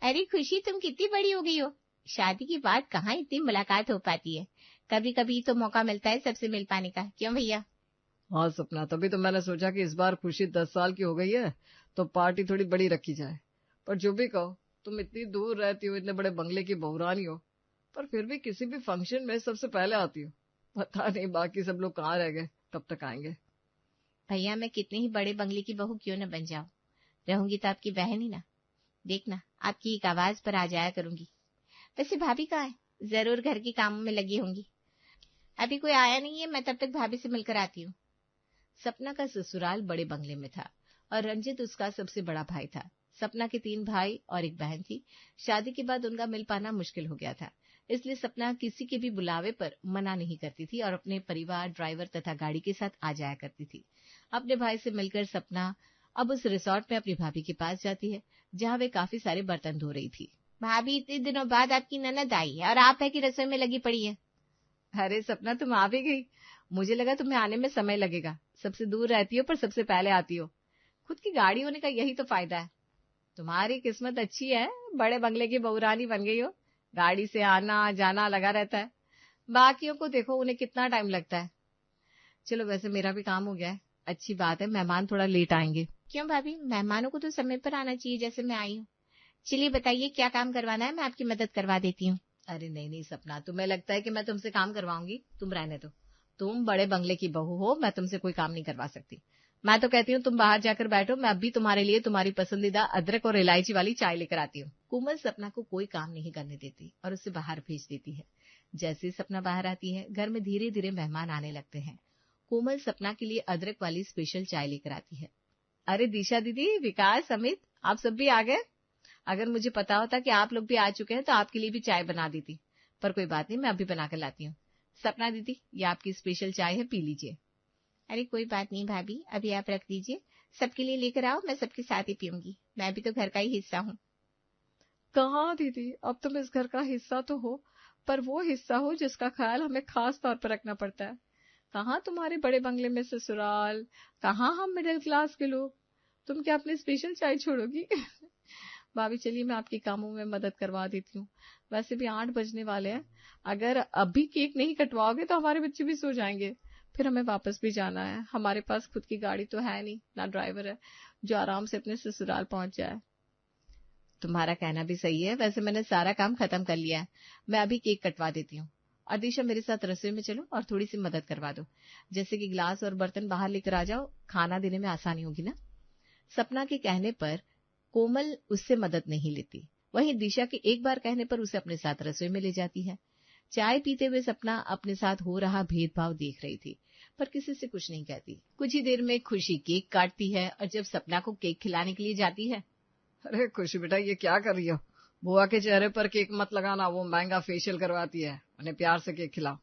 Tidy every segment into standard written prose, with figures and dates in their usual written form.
अरे खुशी, तुम कितनी बड़ी हो गई हो। शादी के बाद कहाँ इतनी मुलाकात हो पाती है। कभी कभी तो मौका मिलता है सबसे मिल पाने का, क्यों भैया? हाँ सपना, तभी तो मैंने सोचा कि इस बार खुशी 10 साल की हो गई है तो पार्टी थोड़ी बड़ी रखी जाए। पर जो भी कहो, तुम इतनी दूर रहती हो, इतने बड़े बंगले की बहुरानी हो, पर फिर भी किसी भी फंक्शन में सबसे पहले आती हो। पता नहीं बाकी सब लोग कहाँ रह गए, कब तक आएंगे। भैया, मैं कितने ही बड़े बंगले की बहू क्यों न बन जाऊं, रहूंगी तो आपकी बहन ही ना। देखना, आपकी एक आवाज पर आ जाया करूंगी। वैसे भाभी कहाँ है? जरूर घर के कामों में लगी होंगी। अभी कोई आया नहीं है, मैं तब तक भाभी से मिलकर आती हूँ। सपना का ससुराल बड़े बंगले में था और रंजित उसका सबसे बड़ा भाई था। सपना के 3 भाई और एक बहन थी। शादी के बाद उनका मिल पाना मुश्किल हो गया था, इसलिए सपना किसी के भी बुलावे पर मना नहीं करती थी और अपने परिवार, ड्राइवर तथा गाड़ी के साथ आ जाया करती थी। अपने भाई से मिलकर सपना अब उस रिसोर्ट में अपनी भाभी के पास जाती है, जहाँ वे काफी सारे बर्तन धो रही थी। भाभी, इतने दिनों बाद आपकी ननद आई है और आप है कि रसोई में लगी पड़ी है। अरे सपना, तुम आ भी गई। मुझे लगा तुम्हें आने में समय लगेगा। सबसे दूर रहती हो पर सबसे पहले आती हो। खुद की गाड़ी होने का यही तो फायदा है। तुम्हारी किस्मत अच्छी है, बड़े बंगले की बहुरानी बन गई हो। गाड़ी से आना जाना लगा रहता है। बाकियों को देखो, उन्हें कितना टाइम लगता है। चलो, वैसे मेरा भी काम हो गया है। अच्छी बात है, मेहमान थोड़ा लेट आएंगे। क्यों भाभी, मेहमानों को तो समय पर आना चाहिए, जैसे मैं आई हूँ। चलिए बताइए, क्या काम करवाना है, मैं आपकी मदद करवा देती हूँ। अरे नहीं नहीं सपना, तुम्हें लगता है कि मैं तुमसे काम करवाऊंगी? तुम रहने दो। तुम बड़े बंगले की बहू हो, मैं तुमसे कोई काम नहीं करवा सकती। मैं तो कहती हूँ तुम बाहर जाकर बैठो, मैं अभी तुम्हारे लिए तुम्हारी पसंदीदा अदरक और इलायची वाली चाय लेकर आती हूँ। कोमल सपना को कोई काम नहीं करने देती और उसे बाहर भेज देती है। जैसे ही सपना बाहर आती है, घर में धीरे धीरे मेहमान आने लगते हैं। कोमल सपना के लिए अदरक वाली स्पेशल चाय लेकर आती है। अरे दिशा दीदी, विकास, अमित, आप सब भी आ गए। अगर मुझे पता होता कि आप लोग भी आ चुके हैं तो आपके लिए भी चाय बना देती, पर कोई बात नहीं, मैं अभी बना कर लाती हूँ। सपना दीदी, ये आपकी स्पेशल चाय है, पी लीजिए। अरे कोई बात नहीं भाभी, अभी आप रख दीजिए। सबके लिए लेकर आओ, मैं सबके साथ ही पीऊंगी। मैं भी तो घर का ही हिस्सा हूँ। कहाँ दीदी, अब तुम इस घर का हिस्सा तो हो, पर वो हिस्सा हो जिसका ख्याल हमें खास तौर पर रखना पड़ता है। कहाँ तुम्हारे बड़े बंगले में ससुराल, कहाँ हम मिडिल क्लास के लोग। तुम क्या अपनी स्पेशल चाय छोड़ोगी? भाभी चलिए, मैं आपके कामों में मदद करवा देती हूँ। वैसे भी 8 बजने वाले हैं। अगर अभी केक नहीं कटवाओगे तो हमारे बच्चे भी सो जाएंगे। फिर हमें वापस भी जाना है। हमारे पास खुद की गाड़ी तो है नहीं, ना ड्राइवर है जो आराम से अपने ससुराल पहुंच जाए। तुम्हारा कहना भी सही है। वैसे मैंने सारा काम खत्म कर लिया है, मैं अभी केक कटवा देती हूँ। और दिशा, मेरे साथ रसोई में चलो और थोड़ी सी मदद करवा दो, जैसे कि गिलास और बर्तन बाहर लेकर आ जाओ, खाना देने में आसानी होगी ना। सपना के कहने पर कोमल उससे मदद नहीं लेती। वहीं दिशा के एक बार कहने पर उसे अपने साथ रसोई में ले जाती है। चाय पीते हुए सपना अपने साथ हो रहा भेदभाव देख रही थी, पर किसी से कुछ नहीं कहती। कुछ ही देर में खुशी केक काटती है और जब सपना को केक खिलाने के लिए जाती है। अरे खुशी बेटा, ये क्या कर रही हो? बुआ के चेहरे पर केक मत लगाना, वो महंगा फेशियल करवाती है। उन्हें प्यार से केक खिलाओ।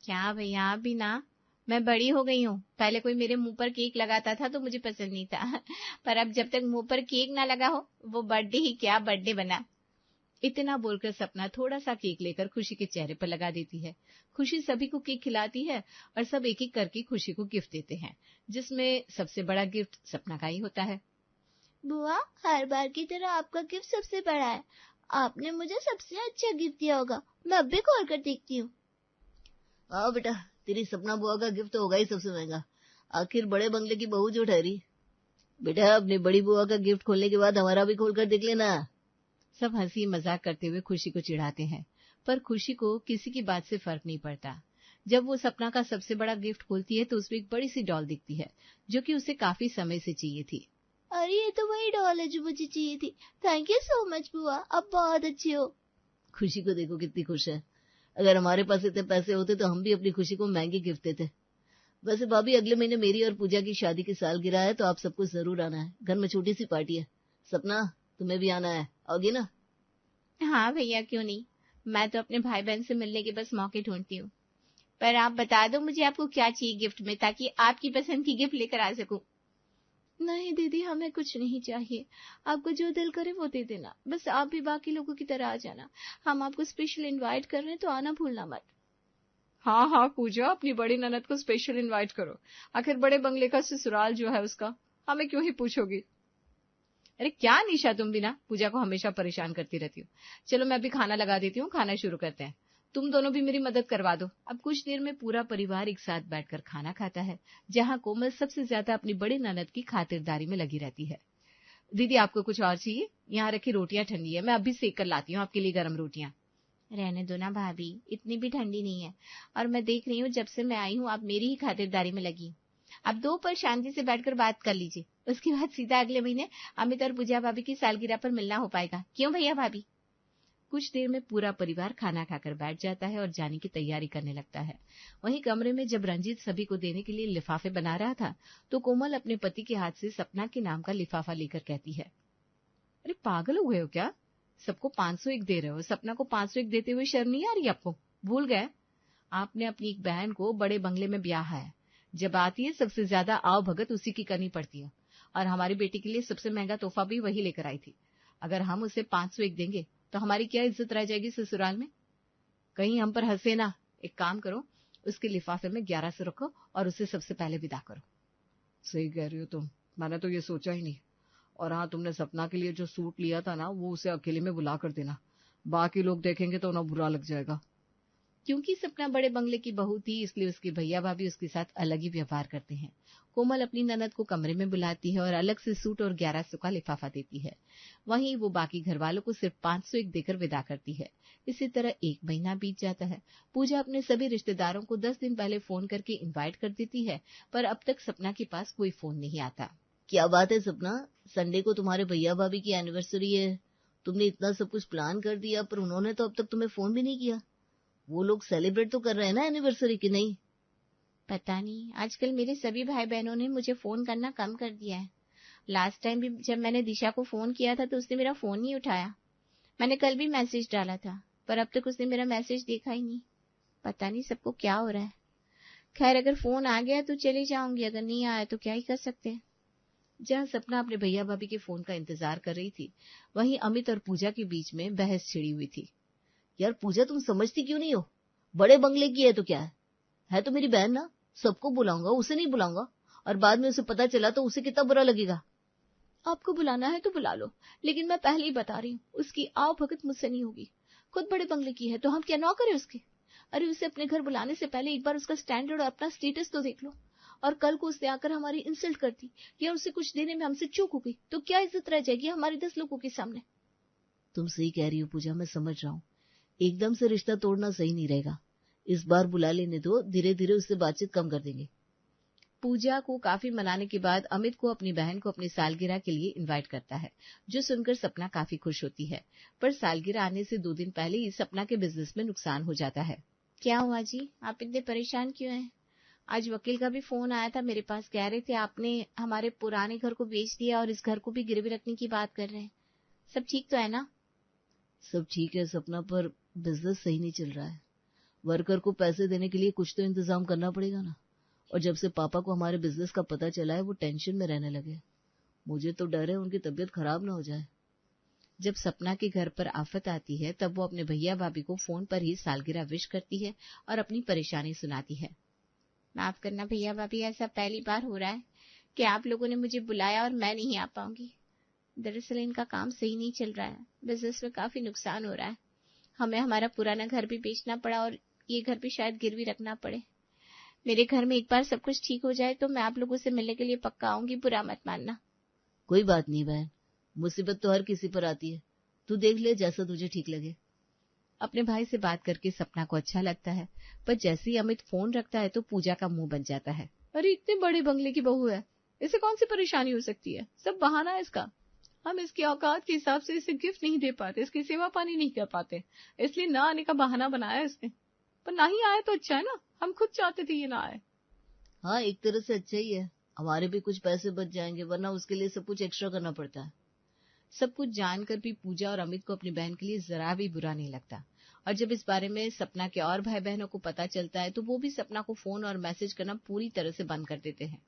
क्या भैया, आप भी ना। मैं बड़ी हो गई हूँ। पहले कोई मेरे मुंह पर केक लगाता था तो मुझे पसंद नहीं था पर अब जब तक मुंह पर केक ना लगा हो, वो बर्थडे ही क्या बर्थडे बना। इतना बोलकर सपना थोड़ा सा केक लेकर खुशी के चेहरे पर लगा देती है। खुशी सभी को केक खिलाती है और सब एक एक करके खुशी को गिफ्ट देते हैं, जिसमें सबसे बड़ा गिफ्ट सपना का ही होता है। बुआ, हर बार की तरह आपका गिफ्ट सबसे बड़ा है। आपने मुझे सबसे अच्छा गिफ्ट दिया होगा। मैं अब भी खोल कर देखती हूँ। हाँ बेटा, तेरी सपना बुआ का गिफ्ट तो होगा ही सबसे महंगा। आखिर बड़े बंगले की बहू जो ठहरी। बेटा, अपनी बड़ी बुआ का गिफ्ट खोलने के बाद हमारा भी खोल कर देख लेना। सब हंसी मजाक करते हुए खुशी को चिढ़ाते हैं, पर खुशी को किसी की बात से फर्क नहीं पड़ता। जब वो सपना का सबसे बड़ा गिफ्ट खोलती है तो उसमें एक बड़ी सी डॉल दिखती है, जो कि उसे काफी समय से चाहिए थी। अरे ये तो वही डॉल है जो मुझे चाहिए थी। थैंक यू सो मच बुआ, अब बहुत अच्छी हो। खुशी को देखो कितनी खुश है। अगर हमारे पास इतने पैसे होते तो हम भी अपनी खुशी को महंगी गिफ्ट देते। वैसे भाभी, अगले महीने मेरी और पूजा की शादी की सालगिरह है, तो आप सबको जरूर आना है। घर में छोटी सी पार्टी है। सपना, तुम्हें भी आना है, आओगी ना? हाँ भैया, क्यों नहीं। मैं तो अपने भाई बहन से मिलने के बस मौके ढूंढती हूँ। पर आप बता दो मुझे आपको क्या चाहिए गिफ्ट में, ताकि आपकी पसंद की गिफ्ट लेकर आ सकूं। नहीं दीदी, हमें कुछ नहीं चाहिए। आपको जो दिल करे वो दे देना। बस आप भी बाकी लोगों की तरह आ जाना। हम आपको स्पेशल इनवाइट कर रहे हैं, तो आना भूलना मत। हाँ हाँ पूजा, अपनी बड़ी ननद को स्पेशल इनवाइट करो। आखिर बड़े बंगले का ससुराल जो है उसका, हमें क्यों ही पूछोगी। अरे क्या निशा, तुम भी ना पूजा को हमेशा परेशान करती रहती हो। चलो मैं भी खाना लगा देती हूँ, खाना शुरू करते हैं। तुम दोनों भी मेरी मदद करवा दो। अब कुछ देर में पूरा परिवार एक साथ बैठकर खाना खाता है, जहाँ कोमल सबसे ज्यादा अपनी बड़ी ननद की खातिरदारी में लगी रहती है। दीदी आपको कुछ और चाहिए? यहाँ रखी रोटियां ठंडी है, मैं अभी सेक कर लाती हूँ आपके लिए गर्म रोटियां। रहने दो ना भाभी, इतनी भी ठंडी नहीं है, और मैं देख रही हूँ जब से मैं आई हूँ आप मेरी ही खातिरदारी में लगी। अब 2 पल शांति से बैठकर बात कर लीजिए, उसके बाद सीधा अगले महीने अमित और पूजा भाभी की सालगिरह पर मिलना हो पाएगा। क्यों भैया भाभी? कुछ देर में पूरा परिवार खाना खाकर बैठ जाता है और जाने की तैयारी करने लगता है। वहीं कमरे में जब रंजीत सभी को देने के लिए लिफाफे बना रहा था, तो कोमल अपने पति के हाथ से सपना के नाम का लिफाफा लेकर कहती है, अरे पागल हो गए हो क्या? सबको 501 दे रहे हो, सपना को 501 देते हुए शर्म नहीं आ रही आपको? भूल गए आपने अपनी एक बहन को बड़े बंगले में ब्याह है। जब आती है सबसे ज्यादा आओ भगत उसी की करनी पड़ती है, और हमारी बेटी के लिए सबसे महंगा तोहफा भी वही लेकर आई थी। अगर हम उसे 501 देंगे तो हमारी क्या इज्जत रह जाएगी ससुराल में? कहीं हम पर हंसे ना। एक काम करो, उसके लिफाफे में 1100 रखो और उसे सबसे पहले विदा करो। सही कह रही हो तुम, मैंने तो ये सोचा ही नहीं। और हाँ, तुमने सपना के लिए जो सूट लिया था ना, वो उसे अकेले में बुला कर देना, बाकी लोग देखेंगे तो उन्हें बुरा लग जाएगा। क्योंकि सपना बड़े बंगले की बहू थी, इसलिए उसके भैया भाभी उसके साथ अलग ही व्यवहार करते हैं। कोमल अपनी ननद को कमरे में बुलाती है और अलग से सूट और 1100 का लिफाफा देती है। वहीं वो बाकी घर वालों को सिर्फ 501 देकर विदा करती है। इसी तरह 1 महीना बीत जाता है। पूजा अपने सभी रिश्तेदारों को 10 दिन पहले फोन करके इन्वाइट कर देती है, पर अब तक सपना के पास कोई फोन नहीं आता। क्या बात है सपना, संडे को तुम्हारे भैया भाभी की एनिवर्सरी है। तुमने इतना सब कुछ प्लान कर दिया, पर उन्होंने तो अब तक तुम्हें फोन भी नहीं किया। वो लोग सेलिब्रेट तो कर रहे हैं ना एनिवर्सरी की नहीं? पता नहीं, आजकल मेरे सभी भाई बहनों ने मुझे फोन करना कम कर दिया है। लास्ट टाइम भी जब मैंने दिशा को फोन किया था तो उसने मेरा फोन नहीं उठाया। मैंने कल भी मैसेज डाला था, पर अब तक उसने मेरा मैसेज देखा ही नहीं। पता नहीं सबको क्या हो रहा है। खैर, अगर फोन आ गया तो चली जाऊंगी, अगर नहीं आया तो क्या ही कर सकते हैं। जहाँ सपना अपने भैया भाभी के फोन का इंतजार कर रही थी, वहीं अमित और पूजा के बीच में बहस छिड़ी हुई थी। यार पूजा, तुम समझती क्यों नहीं हो? बड़े बंगले की है तो क्या है तो मेरी बहन ना। सबको बुलाऊंगा, उसे नहीं बुलाऊंगा, और बाद में उसे पता चला तो उसे कितना बुरा लगेगा। आपको बुलाना है तो बुला लो, लेकिन मैं पहले ही बता रही हूँ, उसकी आओ भगत मुझसे नहीं होगी। खुद बड़े बंगले की है तो हम क्या नौकर है उसके? अरे उसे अपने घर बुलाने से पहले एक बार उसका स्टैंडर्ड और अपना स्टेटस तो देख लो। और कल को उसने आकर हमारी इंसल्ट कर दी या उसे कुछ देने में हमसे चूक हो गई तो क्या इज्जत रह जाएगी हमारी 10 लोगों के सामने? तुम सही कह रही हो पूजा, मैं समझ रहा हूँ। एकदम से रिश्ता तोड़ना सही नहीं रहेगा। इस बार बुला लेने दो, धीरे धीरे उससे बातचीत कम कर देंगे। पूजा को काफी मनाने के बाद अमित को अपनी बहन को अपनी सालगिरह के लिए इनवाइट करता है, जो सुनकर सपना काफी खुश होती है। पर सालगिरह आने से 2 दिन पहले ही सपना के बिजनेस में नुकसान हो जाता है। क्या हुआ जी, आप इतने परेशान क्यों हैं? आज वकील का भी फोन आया था मेरे पास, कह रहे थे आपने हमारे पुराने घर को बेच दिया और इस घर को भी गिरवी रखने की बात कर रहे हैं। सब ठीक तो है ना? सब ठीक है सपना, पर बिजनेस सही नहीं चल रहा है। वर्कर को पैसे देने के लिए कुछ तो इंतजाम करना पड़ेगा ना। और जब से पापा को हमारे बिजनेस का पता चला है, वो टेंशन में रहने लगे। मुझे तो डर है उनकी तबीयत खराब ना हो जाए। जब सपना के घर पर आफत आती है, तब वो अपने भैया भाभी को फोन पर ही सालगिरह विश करती है और अपनी परेशानी सुनाती है। माफ करना भैया भाभी, ऐसा पहली बार हो रहा है कि आप लोगों ने मुझे बुलाया और मैं नहीं आ पाऊंगी। दरअसल इनका काम सही नहीं चल रहा है, बिजनेस में काफी नुकसान हो रहा है। हमें हमारा पुराना घर भी बेचना पड़ा और ये घर भी शायद गिरवी रखना पड़े। मेरे घर में एक बार सब कुछ ठीक हो जाए तो मैं आप लोगों से मिलने के लिए पक्का आऊंगी, बुरा मत मानना। कोई बात नहीं बहन, मुसीबत तो हर किसी पर आती है। तू देख ले जैसा तुझे ठीक लगे। अपने भाई से बात करके सपना को अच्छा लगता है, पर जैसे ही अमित फोन रखता है तो पूजा का मुंह बन जाता है। अरे इतने बड़े बंगले की बहू है, इसे कौन सी परेशानी हो सकती है? सब बहाना है इसका। हम इसकी औकात के हिसाब से इसे गिफ्ट नहीं दे पाते, इसकी सेवा पानी नहीं कर पाते, इसलिए ना आने का बहाना बनाया इसने। पर ना ही आए तो अच्छा है ना, हम खुद चाहते थे ये ना आए। हाँ, एक तरह से अच्छा ही है, हमारे भी कुछ पैसे बच जाएंगे, वरना उसके लिए सब कुछ एक्स्ट्रा करना पड़ता है। सब कुछ जानकर भी पूजा और अमित को अपनी बहन के लिए जरा भी बुरा नहीं लगता, और जब इस बारे में सपना के और भाई बहनों को पता चलता है तो वो भी सपना को फोन और मैसेज करना पूरी तरह से बंद कर देते हैं।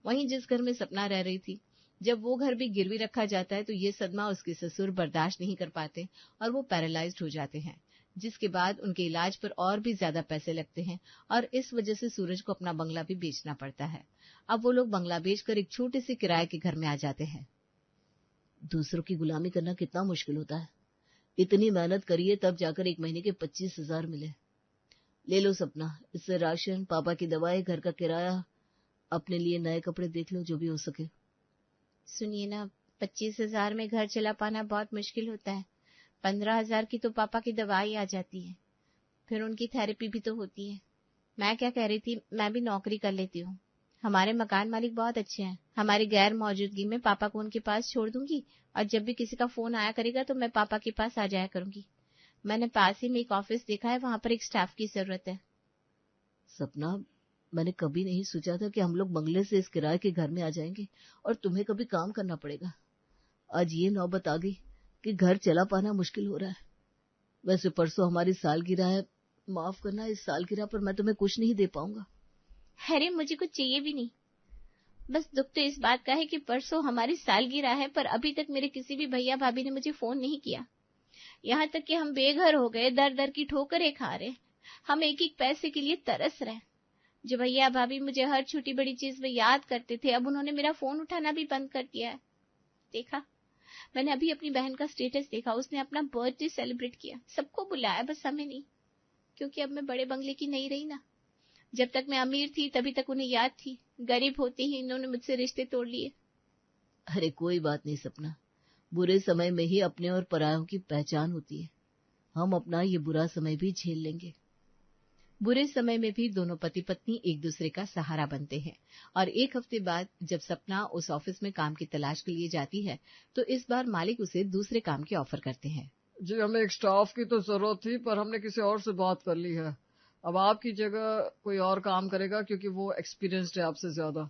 वहीं जिस घर में सपना रह रही थी, जब वो घर भी गिरवी रखा जाता है तो ये सदमा उसके ससुर बर्दाश्त नहीं कर पाते और वो पैरालाइज्ड हो जाते हैं, जिसके बाद उनके इलाज पर और भी ज्यादा पैसे लगते हैं और इस वजह से सूरज को अपना बंगला भी बेचना पड़ता है। अब वो लोग बंगला बेचकर एक छोटे से किराए के घर में आ जाते हैं। दूसरों की गुलामी करना कितना मुश्किल होता है। इतनी मेहनत करिए तब जाकर 1 महीने के 25,000 मिले। ले लो सपना, इससे राशन, पापा की दवाई, घर का किराया, अपने लिए नए कपड़े देख लो, जो भी हो सके। सुनिए ना, 25,000 में घर चला पाना बहुत मुश्किल होता है। 15,000 की तो पापा की दवाई आ जाती है, फिर उनकी थेरेपी भी तो होती है। मैं क्या कह रही थी, मैं भी नौकरी कर लेती हूँ। हमारे मकान मालिक बहुत अच्छे हैं। हमारी गैर मौजूदगी में पापा को उनके पास छोड़ दूंगी और जब भी किसी का फोन आया करेगा तो मैं पापा के पास आ जाया करूंगी। मैंने पास ही में एक ऑफिस देखा है, वहां पर एक स्टाफ की जरूरत है। सपना, मैंने कभी नहीं सोचा था कि हम लोग बंगले से इस किराए के घर में आ जाएंगे और तुम्हें कभी काम करना पड़ेगा। आज ये नौबत आ गई कि घर चला पाना मुश्किल हो रहा है। वैसे परसों हमारी सालगिरह है, माफ करना, इस सालगिरह पर मैं तुम्हें कुछ नहीं दे पाऊंगा। अरे मुझे कुछ चाहिए भी नहीं, बस दुख तो इस बात का है कि परसों हमारी सालगिरह है, पर अभी तक मेरे किसी भी भैया भाभी ने मुझे फोन नहीं किया। यहाँ तक कि हम बेघर हो गए, दर दर की ठोकरें खा रहे, हम एक एक पैसे के लिए तरस रहे। जो भैया भाभी मुझे हर छोटी बड़ी चीज में याद करते थे, अब उन्होंने मेरा फोन उठाना भी बंद कर दिया है। देखा, मैंने अभी अपनी बहन का स्टेटस देखा, उसने अपना बर्थडे सेलिब्रेट किया, सबको बुलाया, बस हमें नहीं, क्योंकि अब मैं बड़े बंगले की नहीं रही ना। जब तक मैं अमीर थी तभी तक उन्हें याद थी, गरीब होते ही इन्होंने मुझसे रिश्ते तोड़ लिए। अरे कोई बात नहीं सपना, बुरे समय में ही अपने और परायों की पहचान होती है। हम अपना ये बुरा समय भी झेल लेंगे। बुरे समय में भी दोनों पति पत्नी एक दूसरे का सहारा बनते हैं। और 1 हफ्ते बाद जब सपना उस ऑफिस में काम की तलाश के लिए जाती है तो इस बार मालिक उसे दूसरे काम के ऑफर करते हैं। जी, हमें एक स्टाफ की तो जरूरत थी, पर हमने किसी और से बात कर ली है। अब आपकी जगह कोई और काम करेगा, क्योंकि वो एक्सपीरियंस्ड है आपसे ज्यादा।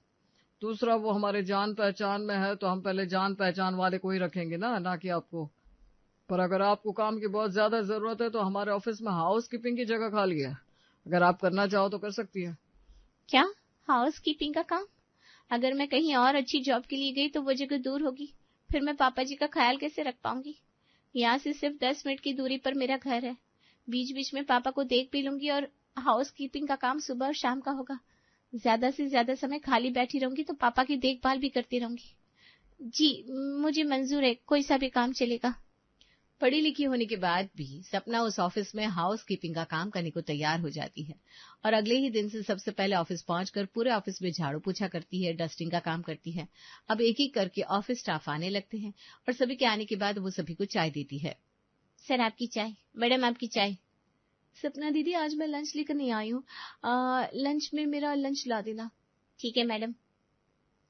दूसरा, वो हमारे जान पहचान में है, तो हम पहले जान पहचान वाले को ही रखेंगे ना कि आपको। पर अगर आपको काम की बहुत ज्यादा जरूरत है तो हमारे ऑफिस में हाउस कीपिंग की जगह खाली है, अगर आप करना चाहो तो कर सकती है। क्या हाउस कीपिंग का काम? अगर मैं कहीं और अच्छी जॉब के लिए गई तो वो जगह दूर होगी, फिर मैं पापा जी का ख्याल कैसे रख पाऊंगी? यहाँ से सिर्फ 10 मिनट की दूरी पर मेरा घर है, बीच बीच में पापा को देख भी लूंगी और हाउस कीपिंग का काम सुबह और शाम का होगा। ज्यादा से ज्यादा समय खाली बैठी रहूंगी तो पापा की देखभाल भी करती रहूंगी। जी, मुझे मंजूर है, कोई सा भी काम चलेगा। पढ़ी लिखी होने के बाद भी सपना उस ऑफिस में हाउस कीपिंग का काम करने को तैयार हो जाती है और अगले ही दिन से सबसे पहले ऑफिस पहुंचकर पूरे ऑफिस में झाड़ू पोछा करती है, डस्टिंग का काम करती है। अब एक एक करके ऑफिस स्टाफ आने लगते हैं और सभी के आने के बाद वो सभी को चाय देती है। सर आपकी चाय, मैडम आपकी चाय। सपना दीदी, आज मैं लंच लेकर नहीं आई हूँ, लंच में मेरा लंच ला देना। ठीक है मैडम।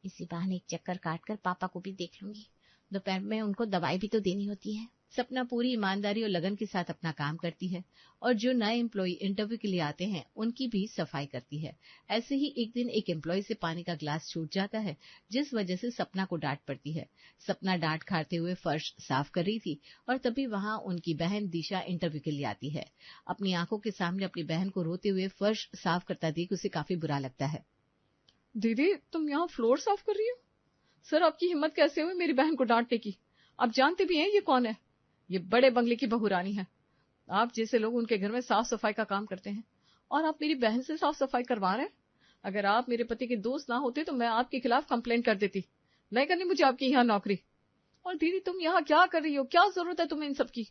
इसी बहाने एक चक्कर काटकर पापा को भी देख लूंगी, दोपहर में उनको दवाई भी तो देनी होती है। सपना पूरी ईमानदारी और लगन के साथ अपना काम करती है और जो नए एम्प्लॉय इंटरव्यू के लिए आते हैं उनकी भी सफाई करती है। ऐसे ही एक दिन एक एम्प्लॉय से पानी का ग्लास छूट जाता है, जिस वजह से सपना को डांट पड़ती है। सपना डांट खाते हुए फर्श साफ कर रही थी और तभी वहां उनकी बहन दिशा इंटरव्यू के लिए आती है। अपनी आंखों के सामने अपनी बहन को रोते हुए फर्श साफ करता देख उसे काफी बुरा लगता है। दीदी, तुम यहाँ फ्लोर साफ कर रही हो? सर, आपकी हिम्मत कैसे हुई मेरी बहन को डांटने की? आप जानते भी हैं ये कौन है? ये बड़े बंगले की बहू रानी है। आप जैसे लोग उनके घर में साफ सफाई का काम करते हैं और आप मेरी बहन से साफ सफाई करवा रहे हैं। अगर आप मेरे पति के दोस्त ना होते तो मैं आपके खिलाफ कंप्लेंट कर देती। नहीं करनी मुझे आपकी यहाँ नौकरी। और दीदी, तुम यहाँ क्या कर रही हो? क्या जरूरत है तुम्हें इन सब की?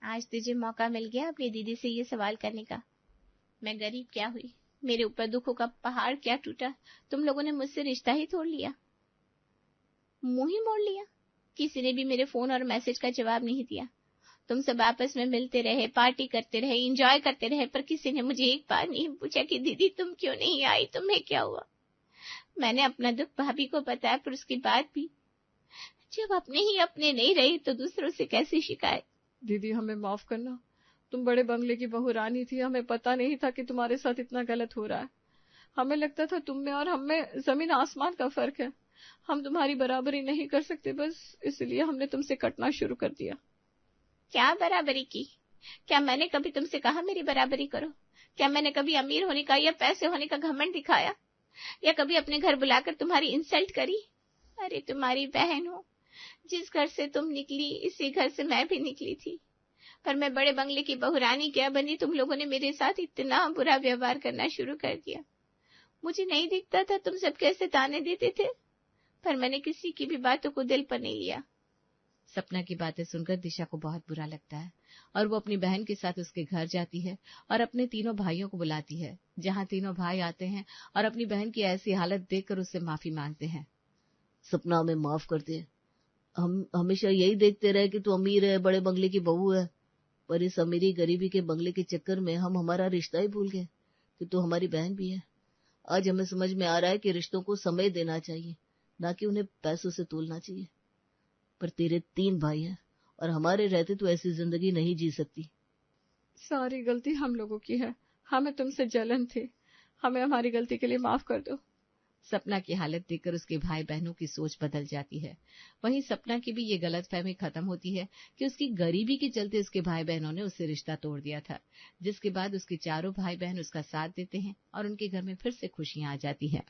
आज तुझे मौका मिल गया अपनी दीदी से ये सवाल करने का। मैं गरीब क्या हुई, मेरे ऊपर दुखों का पहाड़ क्या टूटा, तुम लोगों ने मुझसे रिश्ता ही तोड़ लिया, मुंह ही मोड़ लिया। किसी ने भी मेरे फोन और मैसेज का जवाब नहीं दिया। तुम सब आपस में मिलते रहे, पार्टी करते रहे, एंजॉय करते रहे, पर किसी ने मुझे एक बार नहीं पूछा कि दीदी तुम क्यों नहीं आई, तुम्हें क्या हुआ। मैंने अपना दुख भाभी को बताया, पर उसके बाद भी जब अपने ही अपने नहीं रहे तो दूसरों से कैसे शिकायत। दीदी, हमें माफ करना। तुम बड़े बंगले की बहू रानी थी, हमें पता नहीं था कि तुम्हारे साथ इतना गलत हो रहा है। हमें लगता था तुम में और हम में जमीन आसमान का फर्क है। हम तुम्हारी बराबरी नहीं कर सकते, बस इसलिए हमने तुमसे कटना शुरू कर दिया। क्या बराबरी की? क्या मैंने कभी तुमसे कहा मेरी बराबरी करो? क्या मैंने कभी अमीर होने का या पैसे होने का घमंड दिखाया, या कभी अपने घर बुलाकर तुम्हारी इंसल्ट करी? अरे तुम्हारी बहन हो, जिस घर से तुम निकली इसी घर से मैं भी निकली थी, पर मैं बड़े बंगले की बहू रानी क्या बनी, तुम लोगों ने मेरे साथ इतना बुरा व्यवहार करना शुरू कर दिया। मुझे नहीं दिखता था तुम सब कैसे ताने देते थे, पर मैंने किसी की भी बातों को दिल पर नहीं लिया। सपना की बातें सुनकर दिशा को बहुत बुरा लगता है और वो अपनी बहन के साथ उसके घर जाती है और अपने तीनों भाइयों को बुलाती है, जहाँ तीनों भाई आते हैं और अपनी बहन की ऐसी हालत देखकर उससे माफी मांगते हैं। सपना, हमें माफ कर दे। हम हमेशा यही देखते रहे कि तू अमीर है, बड़े बंगले की बहू है, पर इस अमीरी गरीबी के बंगले के चक्कर में हम हमारा रिश्ता ही भूल गए कि तू हमारी बहन भी है। आज हमें समझ में आ रहा है कि रिश्तों को समय देना चाहिए, ना कि उन्हें पैसों से तोलना चाहिए। पर तेरे 3 भाई हैं और हमारे रहते तो ऐसी जिंदगी नहीं जी सकती। सारी गलती हम लोगों की है, हमें तुमसे जलन थी, हमें हमारी गलती के लिए माफ कर दो। सपना की हालत देखकर उसके भाई बहनों की सोच बदल जाती है। वहीं सपना की भी ये गलतफहमी खत्म होती है कि उसकी गरीबी के चलते उसके भाई बहनों ने उससे रिश्ता तोड़ दिया था, जिसके बाद उसके चारों भाई बहन उसका साथ देते हैं और उनके घर में फिर से खुशियां आ जाती हैं।